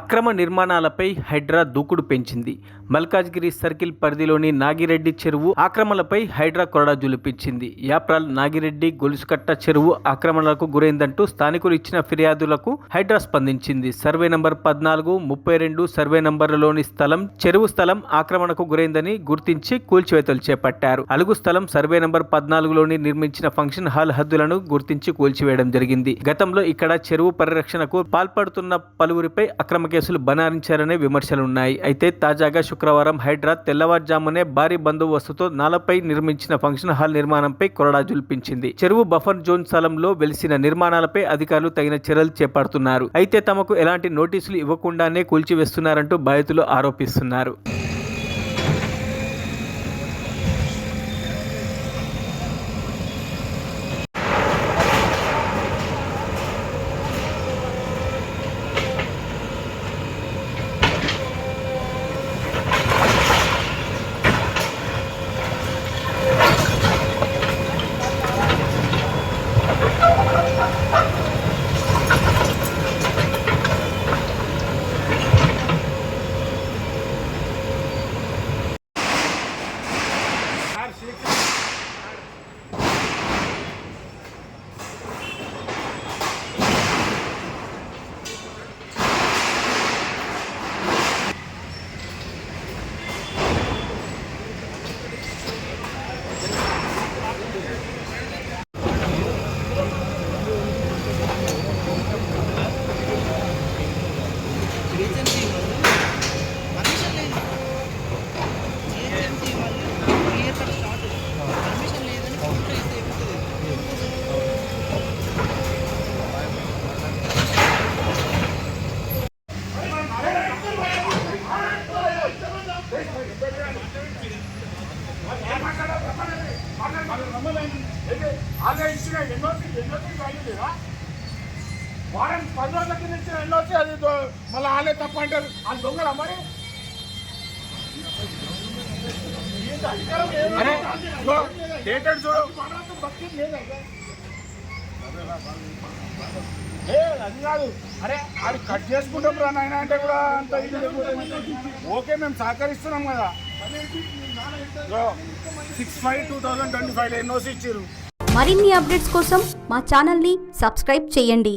అక్రమ నిర్మాణాలపై హైడ్రా దూకుడు పెంచింది. మల్కాజ్గిరి సర్కిల్ పరిధిలోని నాగిరెడ్డి చెరువు ఆక్రమణలపై హైడ్రా కొరడా జులిపించింది. యాప్రాల్ నాగిరెడ్డి గొలుసుకట్ట చెరువు ఆక్రమణలకు గురైందంటూ స్థానికులు ఇచ్చిన ఫిర్యాదులకు హైడ్రా స్పందించింది. సర్వే నంబర్ 14, 32 సర్వే నంబర్లలోని చెరువు స్థలం ఆక్రమణకు గురైందని గుర్తించి కూల్చివేతలు చేపట్టారు. అలుగు స్థలం సర్వే నంబర్ 14లోని నిర్మించిన ఫంక్షన్ హాల్ హద్దులను గుర్తించి కూల్చివేయడం జరిగింది. గతంలో ఇక్కడ చెరువు పరిరక్షణకు పాల్పడుతున్న పలువురిపై అక్రమ కేసులు బనారించారనే విమర్శలున్నాయి. అయితే తాజాగా శుక్రవారం హైడ్రా తెల్లవారుజామునే భారీ బందోబస్తుతో నాలపై నిర్మించిన ఫంక్షన్ హాల్ నిర్మాణంపై కొరడా జుల్పించింది. చెరువు బఫర్ జోన్ స్థలంలో వెలిసిన నిర్మాణాలపై అధికారులు తగిన చర్యలు చేపడుతున్నారు. అయితే తమకు ఎలాంటి నోటీసులు ఇవ్వకుండానే కూల్చివేస్తున్నారంటూ బాధితులు ఆరోపిస్తున్నారు. వారం 10 రోజుల కింద ఇచ్చిన ఎన్నోసి అది మళ్ళీ ఆలే తప్ప అంటారు. అది దొంగల మరి డేటెడ్ చూడు అది కాదు. అరే అది కట్ చేసుకుంటాం రా నాయన అంటే కూడా అంత ఇది ఓకే, మేము సహకరిస్తున్నాం కదా. 6/5/2025 ఎన్నోసి ఇచ్చారు. మరిన్ని అప్డేట్స్ కోసం మా ఛానల్ని సబ్స్క్రైబ్ చేయండి.